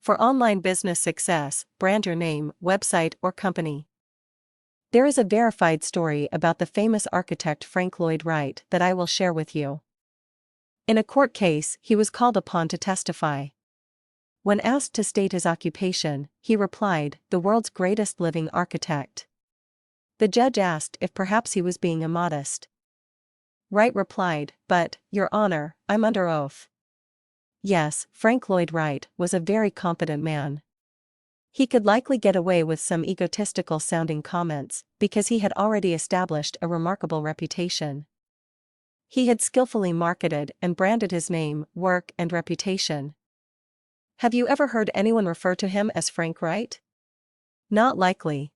For online business success, brand your name, website, or company. There is a verified story about the famous architect Frank Lloyd Wright that I will share with you. In a court case, he was called upon to testify. When asked to state his occupation, he replied, "The world's greatest living architect." The judge asked if perhaps he was being immodest. Wright replied, "But, Your Honor, I'm under oath." Yes, Frank Lloyd Wright was a very competent man. He could likely get away with some egotistical-sounding comments, because he had already established a remarkable reputation. He had skillfully marketed and branded his name, work, and reputation. Have you ever heard anyone refer to him as Frank Wright? Not likely.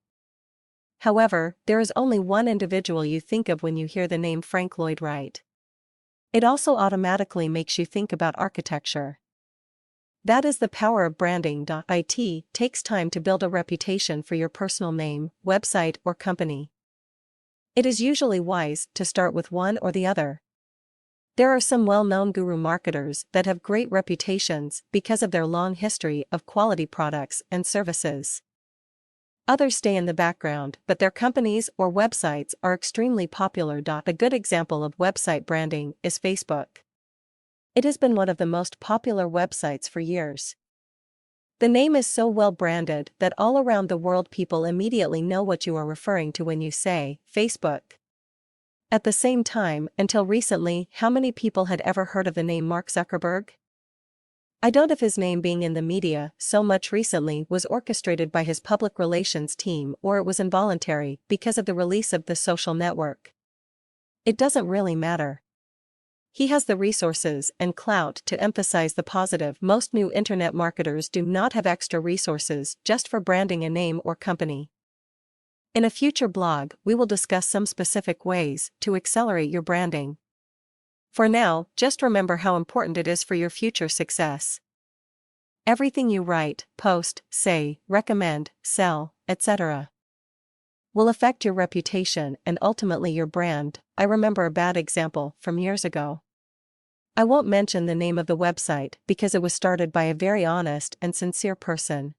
However, there is only one individual you think of when you hear the name Frank Lloyd Wright. It also automatically makes you think about architecture. That is the power of branding. It takes time to build a reputation for your personal name, website, or company. It is usually wise to start with one or the other. There are some well-known guru marketers that have great reputations because of their long history of quality products and services. Others stay in the background, but their companies or websites are extremely popular. A good example of website branding is Facebook. It has been one of the most popular websites for years. The name is so well branded that all around the world people immediately know what you are referring to when you say Facebook. At the same time, until recently, how many people had ever heard of the name Mark Zuckerberg? I doubt if his name being in the media so much recently was orchestrated by his public relations team or it was involuntary because of the release of the social network. It doesn't really matter. He has the resources and clout to emphasize the positive. Most new internet marketers do not have extra resources just for branding a name or company. In a future blog, we will discuss some specific ways to accelerate your branding. For now, just remember how important it is for your future success. Everything you write, post, say, recommend, sell, etc. will affect your reputation and ultimately your brand. I remember a bad example from years ago. I won't mention the name of the website because it was started by a very honest and sincere person.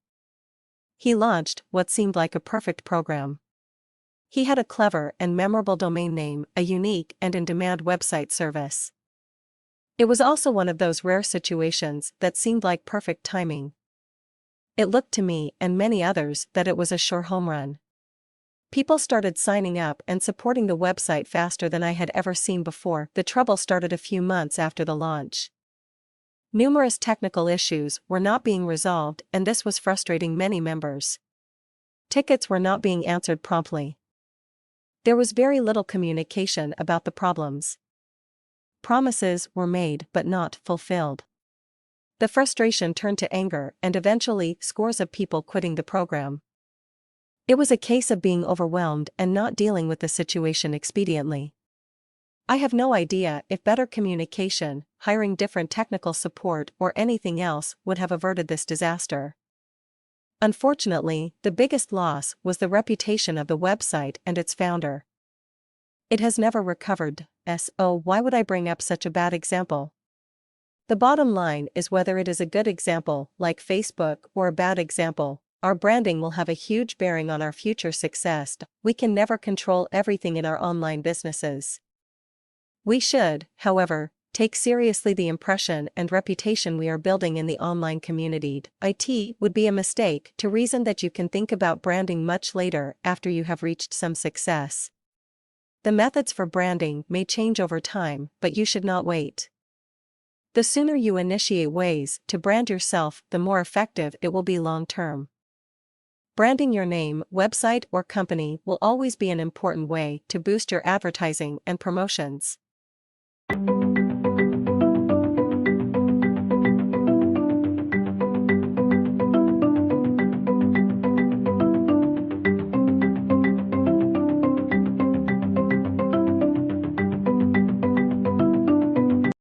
He launched what seemed like a perfect program. He had a clever and memorable domain name, a unique and in-demand website service. It was also one of those rare situations that seemed like perfect timing. It looked to me and many others that it was a sure home run. People started signing up and supporting the website faster than I had ever seen before. The trouble started a few months after the launch. Numerous technical issues were not being resolved and this was frustrating many members. Tickets were not being answered promptly. There was very little communication about the problems. Promises were made but not fulfilled. The frustration turned to anger and eventually scores of people quitting the program. It was a case of being overwhelmed and not dealing with the situation expediently. I have no idea if better communication, hiring different technical support or anything else would have averted this disaster. Unfortunately, the biggest loss was the reputation of the website and its founder. It has never recovered. So why would I bring up such a bad example? The bottom line is whether it is a good example, like Facebook, or a bad example, our branding will have a huge bearing on our future success. We can never control everything in our online businesses. We should, however, take seriously the impression and reputation we are building in the online community. It would be a mistake to reason that you can think about branding much later after you have reached some success. The methods for branding may change over time, but you should not wait. The sooner you initiate ways to brand yourself, the more effective it will be long-term. Branding your name, website, or company will always be an important way to boost your advertising and promotions.